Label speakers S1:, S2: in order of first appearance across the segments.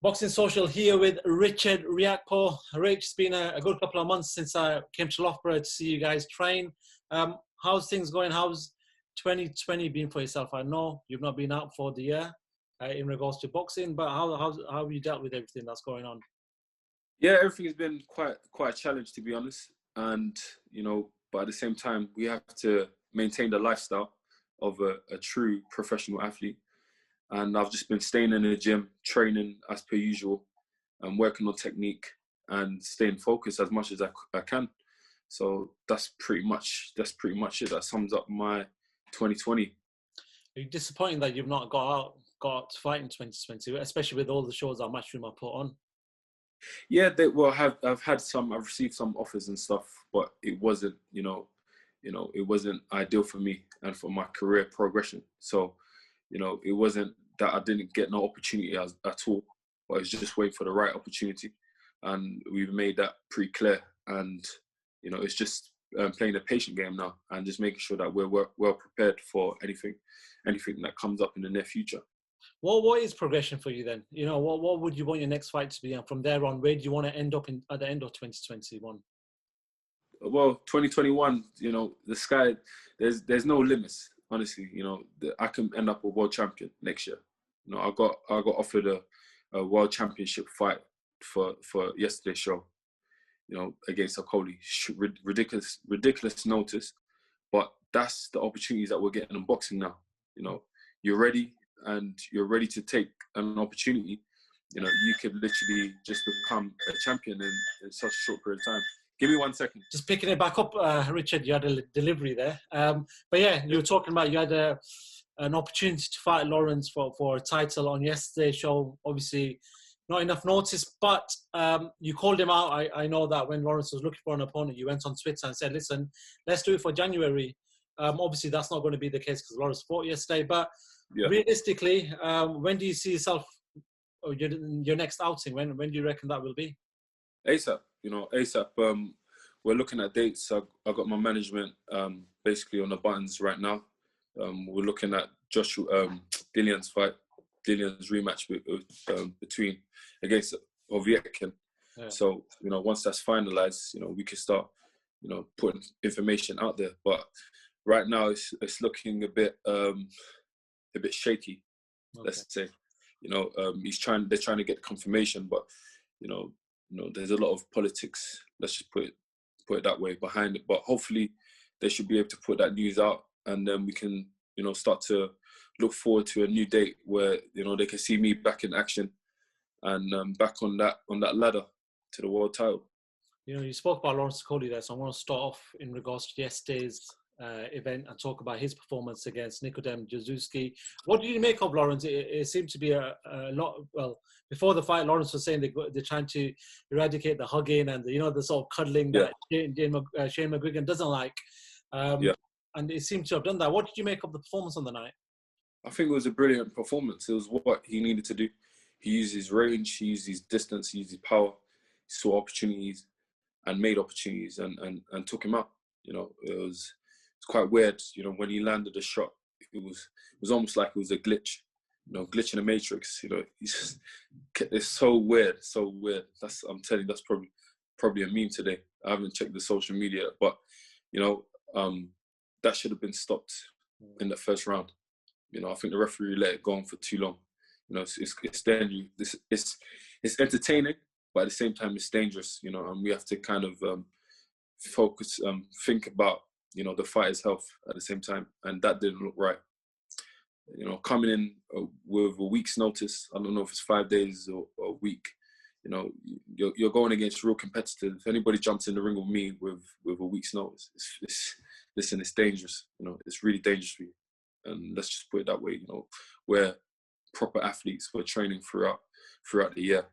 S1: Boxing Social here with Richard Riakpo. Rich, it's been a good couple of months since I came to Loughborough to see you guys train. How's things going? How's 2020 been for yourself? I know you've not been out for the year in regards to boxing, but how have you dealt with everything that's going on?
S2: Yeah, everything's been quite a challenge, to be honest. And but at the same time, we have to maintain the lifestyle of a true professional athlete. And I've just been staying in the gym, training as per usual, and working on technique and staying focused as much as I can. So that's pretty much it. That sums up my 2020.
S1: Are you disappointed that you've not got out to fight in 2020, especially with all the shows that Matchroom have put on?
S2: Yeah, I've received some offers and stuff, but it wasn't, it wasn't ideal for me and for my career progression. So, it wasn't that I didn't get no opportunity at all, but I was just waiting for the right opportunity. And we've made that pretty clear. And, it's just playing the patient game now and just making sure that we're well prepared for anything that comes up in the near future.
S1: What is progression for you then? What would you want your next fight to be? And from there on, where do you want to end up at the end of 2021?
S2: Well, 2021, the sky, there's no limits. Honestly, I can end up a world champion next year. I got offered a world championship fight for yesterday's show. Against Okoli, ridiculous notice, but that's the opportunities that we're getting in boxing now. You're ready, and you're ready to take an opportunity. You could literally just become a champion in such a short period of time. Give me 1 second.
S1: Just picking it back up, Richard, you had a delivery there. But yeah, you were talking about you had an opportunity to fight Lawrence for a title on yesterday's show. Obviously, not enough notice, but you called him out. I know that when Lawrence was looking for an opponent, you went on Twitter and said, listen, let's do it for January. Obviously, that's not going to be the case because Lawrence fought yesterday. But realistically, when do you see yourself, or your next outing? When do you reckon that will be?
S2: ASAP. ASAP. We're looking at dates. I got my management basically on the buttons right now. We're looking at Dillian's fight, Dillian's rematch between against Oviekin. Yeah. So once that's finalized, we can start putting information out there. But right now it's looking a bit shaky. Okay. Let's say, they're trying to get confirmation, but there's a lot of politics. Let's just put it that way behind it. But hopefully, they should be able to put that news out, and then we can, start to look forward to a new date where they can see me back in action, and back on that ladder to the world title.
S1: You spoke about Lawrence Okoli there, so I want to start off in regards to yesterday's event and talk about his performance against Nikodem Jazuski. What do you make of Lawrence? It seemed to be a lot. Well, before the fight, Lawrence was saying they're trying to eradicate the hugging and the sort of cuddling that Shane McGuigan doesn't like. And it seemed to have done that. What did you make of the performance on the night?
S2: I think it was a brilliant performance. It was what he needed to do. He used his range, he used his distance, he used his power, he saw opportunities and made opportunities and took him out. It's quite weird, when he landed a shot, it was almost like it was a glitch, glitch in the matrix. It's so weird. I'm telling you, that's probably a meme today. I haven't checked the social media, but that should have been stopped in the first round. I think the referee let it go on for too long. It's dangerous. It's entertaining, but at the same time, it's dangerous. And we have to kind of focus, think about the fighter's health at the same time, and that didn't look right. Coming in with a week's notice, I don't know if it's 5 days or a week. You're going against real competitors. If anybody jumps in the ring with me with a week's notice, it's dangerous. It's really dangerous for you. And let's just put it that way. We're proper athletes. We're training throughout the year,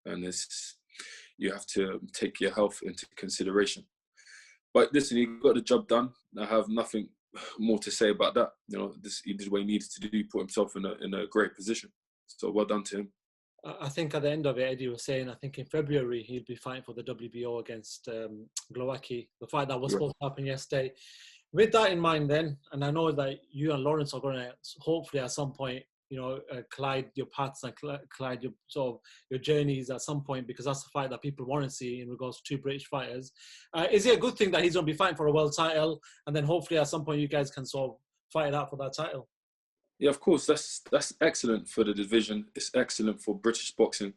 S2: and you have to take your health into consideration. But listen, he got the job done. I have nothing more to say about that. He did what he needed to do, put himself in a great position. So well done to him.
S1: I think at the end of it, Eddie was saying, I think in February, he'll be fighting for the WBO against Glowacki, the fight that was supposed to happen yesterday. With that in mind then, and I know that you and Lawrence are going to hopefully at some point collide your paths and collide your sort of your journeys at some point, because that's the fight that people want to see in regards to two British fighters. Is it a good thing that he's going to be fighting for a world title, and then hopefully at some point you guys can sort of fight it out for that title?
S2: Yeah, of course. That's excellent for the division. It's excellent for British boxing.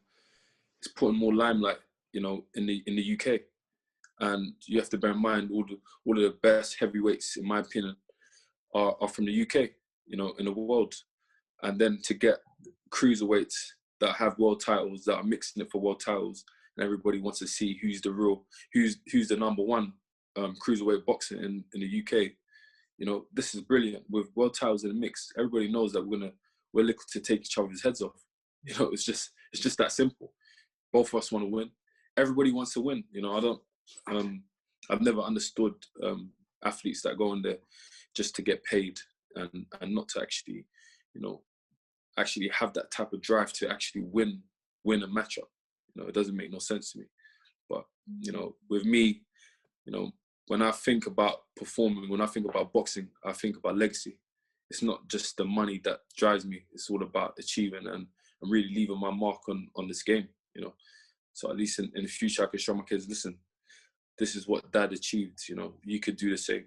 S2: It's putting more limelight, in the UK. And you have to bear in mind all of the best heavyweights, in my opinion, are from the UK, in the world. And then to get cruiserweights that have world titles, that are mixing it for world titles, and everybody wants to see who's the number one cruiserweight boxer in the UK. This is brilliant. With world titles in the mix, everybody knows that we're looking to take each other's heads off. It's just that simple. Both of us want to win. Everybody wants to win. I've never understood athletes that go in there just to get paid and not to actually, actually have that type of drive to actually win a matchup. It doesn't make no sense to me. But, with me, when I think about performing, when I think about boxing, I think about legacy. It's not just the money that drives me. It's all about achieving and really leaving my mark on this game, So at least in the future, I can show my kids, listen, this is what Dad achieved, you could do the same.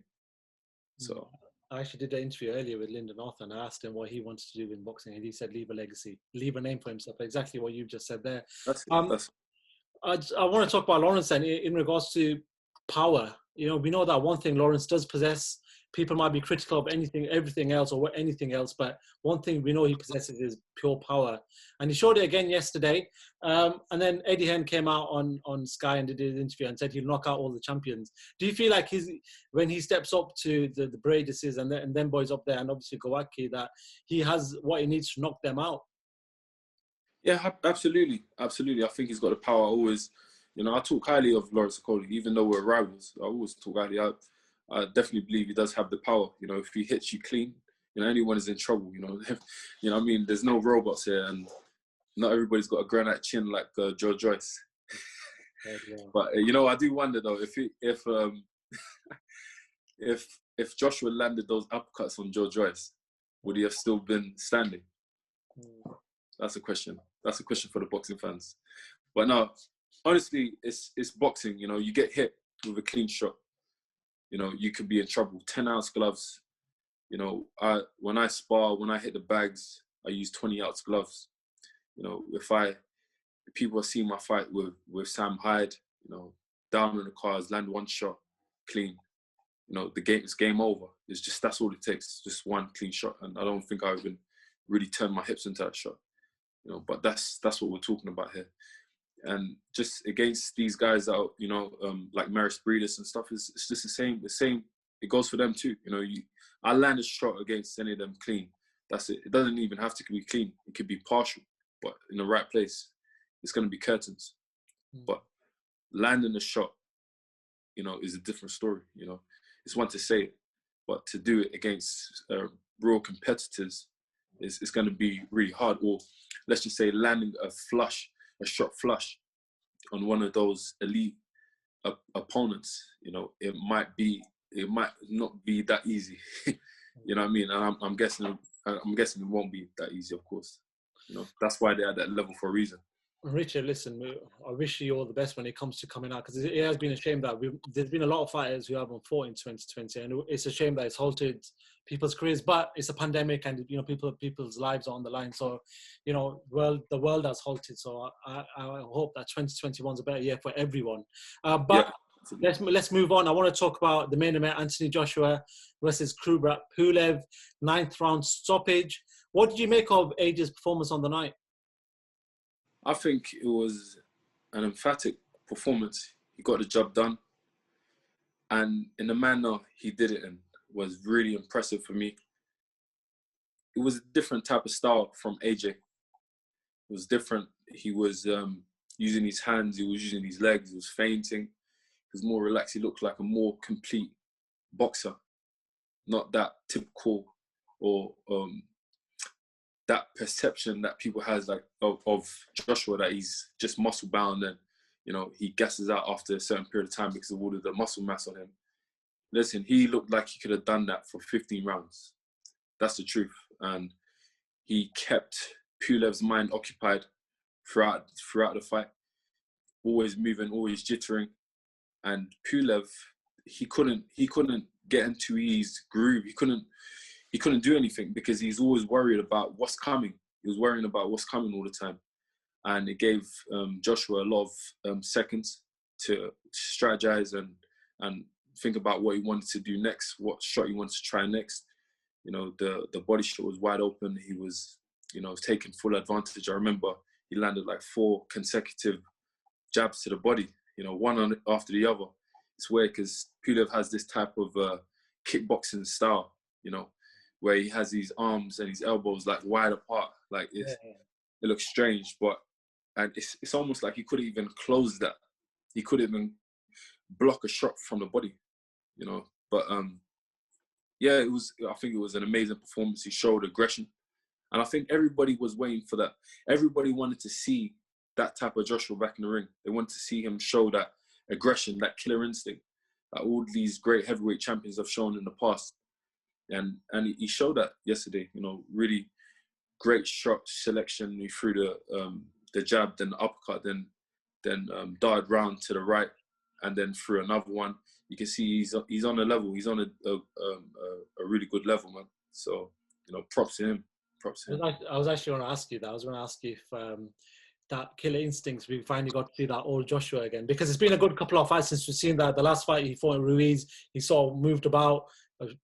S2: So
S1: I actually did an interview earlier with Lyndon Arthur, and I asked him what he wanted to do in boxing, and he said leave a legacy, leave a name for himself. Exactly what you just said there. I want to talk about Lawrence then in regards to power. We know that one thing Lawrence does possess. People might be critical of everything else, but one thing we know he possesses is pure power. And he showed it again yesterday. And then Eddie Hearn came out on Sky and did his interview and said he'll knock out all the champions. Do you feel like when he steps up to the Bradyses and then boys up there, and obviously Glowacki, that he has what he needs to knock them out?
S2: Yeah, absolutely. Absolutely. I think he's got the power. I always, I talk highly of Lawrence Okolie, even though we're rivals. I always talk highly. I definitely believe he does have the power. If he hits you clean, anyone is in trouble. I mean, there's no robots here, and not everybody's got a granite chin like George Joyce. Yeah. But I do wonder though if Joshua landed those uppercuts on George Joyce, would he have still been standing? That's a question. That's a question for the boxing fans. But no, honestly, it's boxing. You get hit with a clean shot, you could be in trouble. 10-ounce gloves. When I spar, when I hit the bags, I use 20-ounce gloves. If people have seen my fight with Sam Hyde, down in the cars, land one shot, clean. It's game over. That's all it takes. Just one clean shot. And I don't think I even really turned my hips into that shot. But that's what we're talking about here. And just against these guys that are, like Maris Breedis and stuff, it's just the same. It goes for them too. I land a shot against any of them clean. That's it. It doesn't even have to be clean. It could be partial, but in the right place, it's going to be curtains. But landing a shot, is a different story. It's one to say it, but to do it against real competitors is going to be really hard. Or let's just say landing a shot flush on one of those elite opponents, it might not be that easy. You know what I mean? And I'm guessing it won't be that easy, of course. That's why they're at that level for a reason.
S1: Richard, listen, I wish you all the best when it comes to coming out, because it has been a shame that there's been a lot of fighters who haven't fought in 2020, and it's a shame that it's halted people's careers. But it's a pandemic, and people's lives are on the line. So, the world has halted. So I hope that 2021 is a better year for everyone. But yeah, let's move on. I want to talk about the main event: Anthony Joshua versus Kubrat Pulev, 9th round stoppage. What did you make of AJ's performance on the night?
S2: I think it was an emphatic performance. He got the job done. And in the manner he did it in was really impressive for me. It was a different type of style from AJ. It was different. He was using his hands. He was using his legs. He was feinting. He was more relaxed. He looked like a more complete boxer. Not that typical or that perception that people has of Joshua, that he's just muscle bound and he gasses out after a certain period of time because of all of the muscle mass on him. Listen, he looked like he could have done that for 15 rounds. That's the truth. And he kept Pulev's mind occupied throughout the fight, always moving, always jittering, and Pulev, he couldn't get into his groove. He couldn't do anything because he's always worried about what's coming. He was worrying about what's coming all the time, and it gave Joshua a lot of seconds to strategize and think about what he wanted to do next, what shot he wanted to try next. You know, the body shot was wide open. He was, taking full advantage. I remember he landed like 4 consecutive jabs to the body, one after the other. It's weird because Pulev has this type of kickboxing style, where he has his arms and his elbows like wide apart. Like it looks strange, and it's almost like he couldn't even close that. He couldn't even block a shot from the body, But yeah, I think it was an amazing performance. He showed aggression, and I think everybody was waiting for that. Everybody wanted to see that type of Joshua back in the ring. They wanted to see him show that aggression, that killer instinct that all these great heavyweight champions have shown in the past. And he showed that yesterday. Really great shot selection. He threw the jab, then the uppercut, then darted round to the right, and then threw another one. You can see he's on a level. He's on a really good level, man. So props to him. Props to him.
S1: I was actually going to ask you that. I was going to ask you if that killer instincts, we finally got to see that old Joshua again, because it's been a good couple of fights since we've seen that. The last fight he fought in Ruiz, he sort of moved about,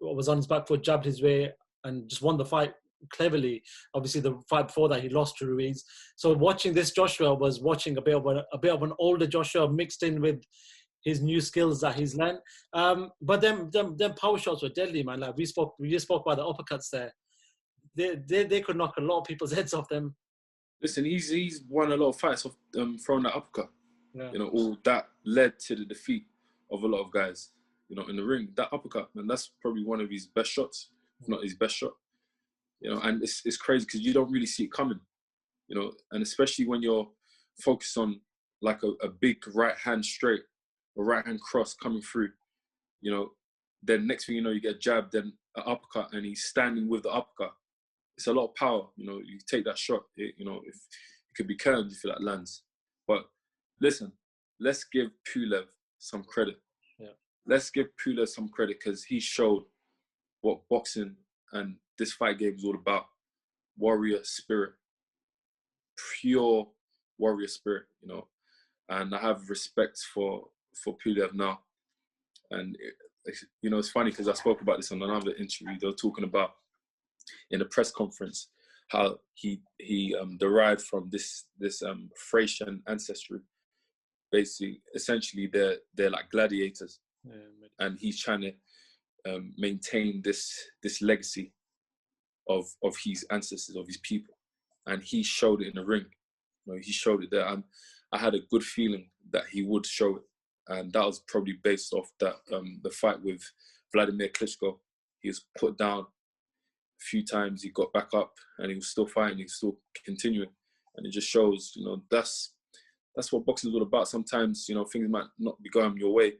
S1: was on his back foot, jabbed his way, and just won the fight cleverly. Obviously, the fight before that, he lost to Ruiz. So watching this Joshua was watching a bit of an older Joshua mixed in with his new skills that he's learned. But them power shots were deadly, man. Like we just spoke about the uppercuts there. They could knock a lot of people's heads off them.
S2: Listen, he's won a lot of fights off throwing that uppercut.
S1: Yeah.
S2: All that led to the defeat of a lot of guys. In the ring, that uppercut, man, that's probably one of his best shots, if not his best shot. And it's crazy because you don't really see it coming. And especially when you're focused on like a big right hand straight or right hand cross coming through. Then next thing you know, you get jabbed, then an uppercut, and he's standing with the uppercut. It's a lot of power. You take that shot. If it could be curved if that lands. But listen, let's give Pulev some credit.
S1: Yeah.
S2: Let's give Pulev some credit because he showed what boxing and this fight game is all about. Warrior spirit, pure warrior spirit. And I have respect for Pulev now. And it's funny because I spoke about this on another interview. They were talking about in a press conference how he derived from this Thracian ancestry. Basically, essentially, they're like gladiators, and he's trying to maintain this legacy of his ancestors, of his people, and he showed it in the ring. He showed it there, and I had a good feeling that he would show it, and that was probably based off that the fight with Vladimir Klitschko. He was put down a few times, he got back up, and he was still fighting, he was still continuing, and it just shows, that's what boxing is all about. Sometimes, things might not be going your way,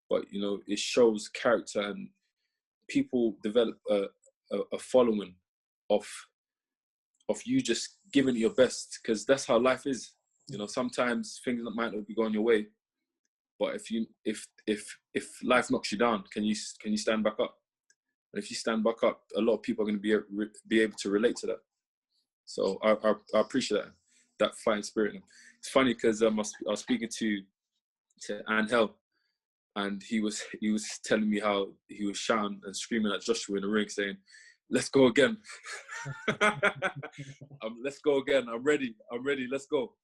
S2: but it shows character, and people develop a following of you just giving it your best, because that's how life is. Sometimes things that might not be going your way, but if life knocks you down, can you stand back up? And if you stand back up, a lot of people are going to be able to relate to that. So I appreciate that fighting spirit. It's funny because I was speaking to Angel, and he was telling me how he was shouting and screaming at Joshua in the ring, saying, "Let's go again! Let's go again! I'm ready! Let's go!"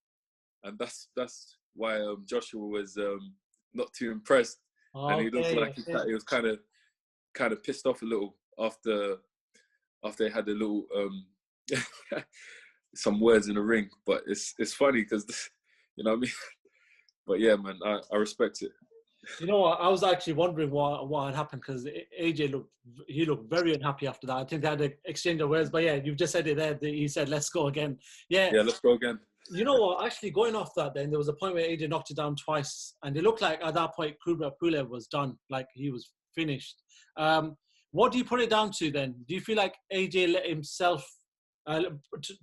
S2: And that's why Joshua was not too impressed, and he looked like he was kind of pissed off a little after they had a little some words in the ring. But it's funny because you know what I mean. But yeah, man, I respect it.
S1: You know what? I was actually wondering what had happened, because AJ looked very unhappy after that. I think they had an exchange of words. But yeah, you've just said it there. He said, "Let's go again." Yeah,
S2: let's go again.
S1: You know what? Actually, going off that, then there was a point where AJ knocked it down twice, and it looked like at that point Pulev was done, like he was finished. What do you put it down to then? Do you feel like AJ let himself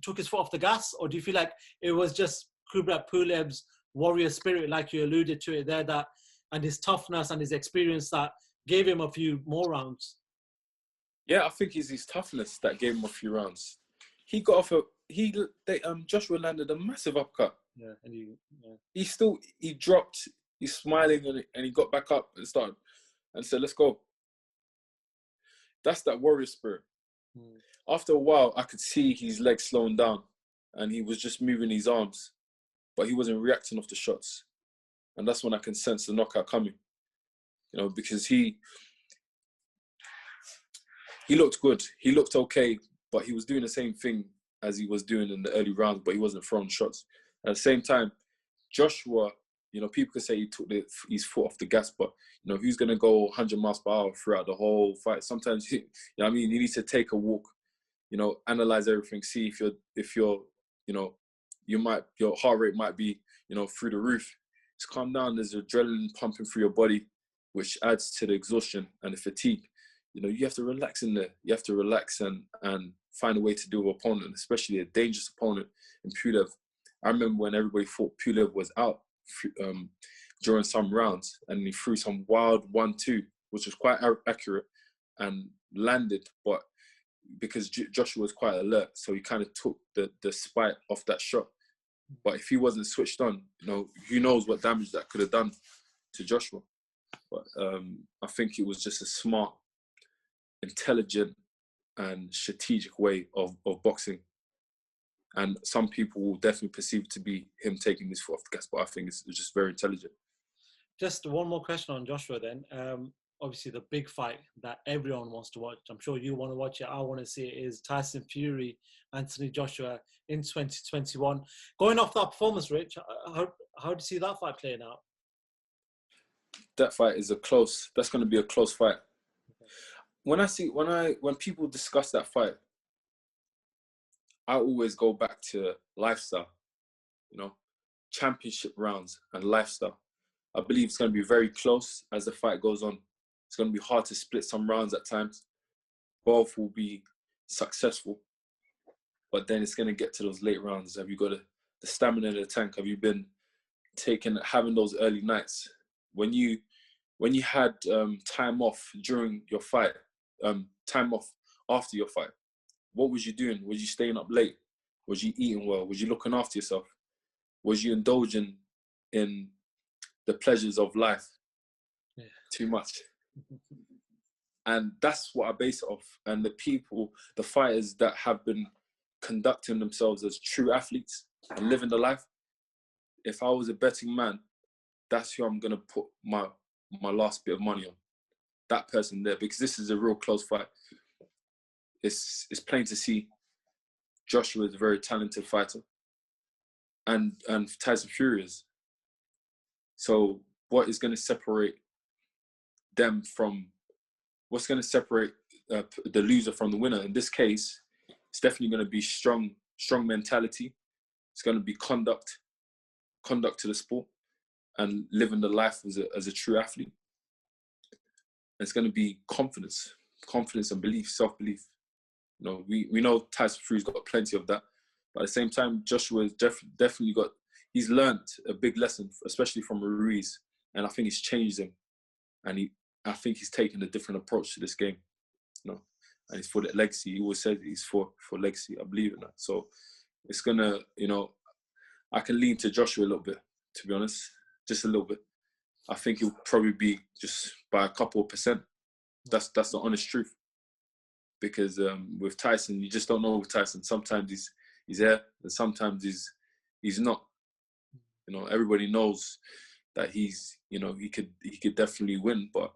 S1: took his foot off the gas, or do you feel like it was just Kubrat Pulev's warrior spirit, like you alluded to it there, that and his toughness and his experience that gave him a few more rounds?
S2: Yeah, I think it's his toughness that gave him a few rounds. He got off Joshua landed a massive uppercut.
S1: Yeah, and
S2: he dropped, he's smiling and he got back up and started and said, let's go. That's that warrior spirit. After a while, I could see his legs slowing down and he was just moving his arms, but he wasn't reacting off the shots. And that's when I can sense the knockout coming, because he looked good. He looked okay, but he was doing the same thing as he was doing in the early rounds, but he wasn't throwing shots. At the same time, Joshua, people could say he took his foot off the gas, but, who's going to go 100 miles per hour throughout the whole fight? Sometimes, you need to take a walk, analyze everything, see if you're, your heart rate might be, through the roof. Just calm down. There's adrenaline pumping through your body, which adds to the exhaustion and the fatigue. You have to relax in there. You have to relax and find a way to deal with an opponent, especially a dangerous opponent in Pulev. I remember when everybody thought Pulev was out during some rounds, and he threw some wild 1-2, which was quite accurate and landed, but because Joshua was quite alert, so he kind of took the spite off that shot. But if he wasn't switched on, who knows what damage that could have done to Joshua. But I think it was just a smart, intelligent and strategic way of boxing. And some people will definitely perceive to be him taking his foot off the gas, but I think it's just very intelligent.
S1: Just one more question on Joshua then. Obviously, the big fight that everyone wants to watch, I'm sure you want to watch it, I want to see it, is Tyson Fury, Anthony Joshua in 2021. Going off that performance, Rich, how do you see that fight playing out?
S2: That fight is that's going to be a close fight. Okay. When people discuss that fight, I always go back to lifestyle, championship rounds and lifestyle. I believe it's going to be very close as the fight goes on. It's going to be hard to split some rounds at times. Both will be successful, but then it's going to get to those late rounds. Have you got the stamina in the tank? Have you been having those early nights? When you had time off during your fight, time off after your fight, what was you doing? Was you staying up late? Was you eating well? Was you looking after yourself? Was you indulging in the pleasures of life too much? And that's what I base it off. And the fighters that have been conducting themselves as true athletes and living the life, if I was a betting man, that's who I'm going to put my last bit of money on. That person there, because this is a real close fight. It's plain to see Joshua is a very talented fighter, and Tyson Fury is. So what is going to separate them from, what's going to separate the loser from the winner? In this case, it's definitely going to be strong mentality. It's going to be conduct to the sport, and living the life as a true athlete. And it's going to be confidence and belief, self-belief. We know Tyson Fury's got plenty of that, but at the same time, Joshua has definitely he's learned a big lesson, especially from Ruiz, and I think he's changed him, and I think he's taken a different approach to this game, and it's for the legacy. He always said he's for legacy. I believe in that. So it's gonna, I can lean to Joshua a little bit, to be honest, just a little bit. I think he'll probably be just by a couple of percent. That's the honest truth. Because with Tyson, you just don't know with Tyson. Sometimes he's there, and sometimes he's not. Everybody knows that he could definitely win, but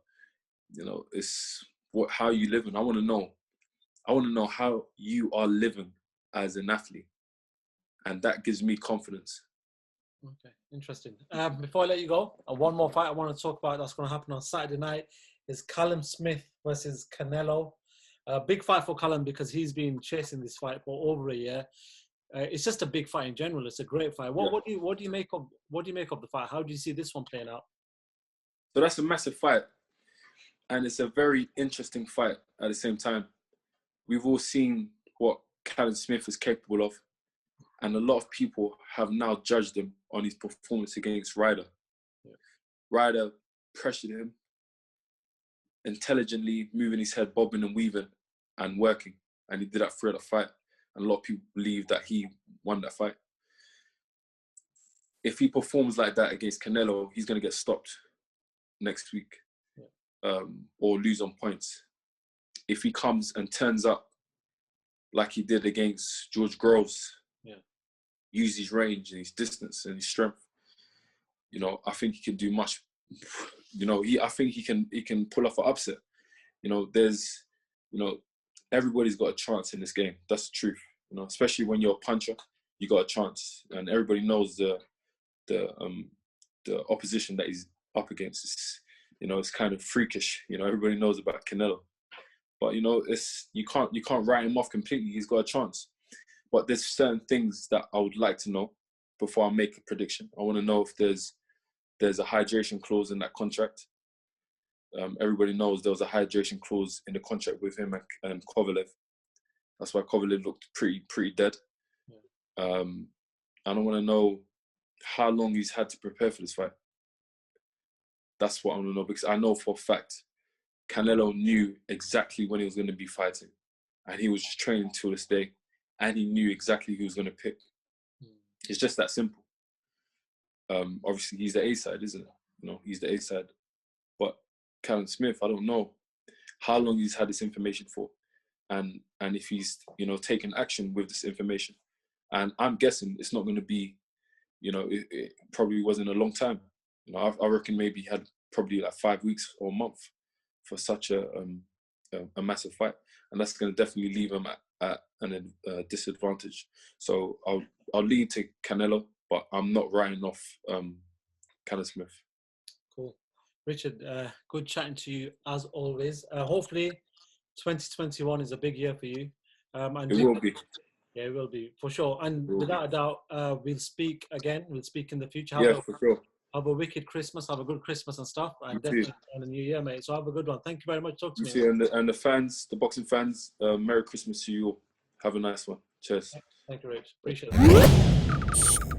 S2: it's how you living. I want to know how you are living as an athlete, and that gives me confidence.
S1: Okay, interesting. Before I let you go, one more fight I want to talk about that's going to happen on Saturday night is Callum Smith versus Canelo. A big fight for Callum because he's been chasing this fight for over a year. It's just a big fight in general. It's a great fight. What do you make of the fight? How do you see this one playing out?
S2: So that's a massive fight, and it's a very interesting fight at the same time. We've all seen what Callum Smith is capable of. And a lot of people have now judged him on his performance against Ryder.
S1: Yeah.
S2: Ryder pressured him, intelligently moving his head, bobbing and weaving and working. And he did that throughout the fight. And a lot of people believe that he won that fight. If he performs like that against Canelo, he's going to get stopped next week.
S1: Yeah.
S2: Or lose on points. If he comes and turns up like he did against George Groves, use his range and his distance and his strength, you know, I think he can do much. You know, I think he can pull off an upset. You know, everybody's got a chance in this game. That's the truth. You know, especially when you're a puncher, you got a chance, and everybody knows the opposition that he's up against is, you know, it's kind of freakish. You know, everybody knows about Canelo, but you know, you can't write him off completely. He's got a chance. But there's certain things that I would like to know before I make a prediction. I want to know if there's a hydration clause in that contract. Everybody knows there was a hydration clause in the contract with him and Kovalev. That's why Kovalev looked pretty dead. Yeah. And I want to know how long he's had to prepare for this fight. That's what I want to know, because I know for a fact Canelo knew exactly when he was going to be fighting, and he was just training till this day. And he knew exactly who he was going to pick. It's just that simple. Obviously, he's the A side, isn't it? You know, he's the A side. But Callum Smith, I don't know how long he's had this information for, and if he's, you know, taken action with this information. And I'm guessing it's not going to be, you know, it probably wasn't a long time. You know, I reckon maybe he had probably like 5 weeks or a month for such a massive fight, and that's going to definitely leave him at a disadvantage. So I'll lean to Canelo, but I'm not writing off Callum Smith.
S1: Cool. Richard, good chatting to you as always. Hopefully 2021 is a big year for you. And
S2: it will be.
S1: Yeah, it will be, for sure. And without a doubt, we'll speak again. We'll speak in the future.
S2: For sure.
S1: Have a wicked Christmas. Have a good Christmas and stuff. And definitely on the new year, mate. So have a good one. Thank you very much. Talk to me.
S2: And the fans, the boxing fans, Merry Christmas to you all. Have a nice one. Cheers.
S1: Thank you, Rich. Appreciate it.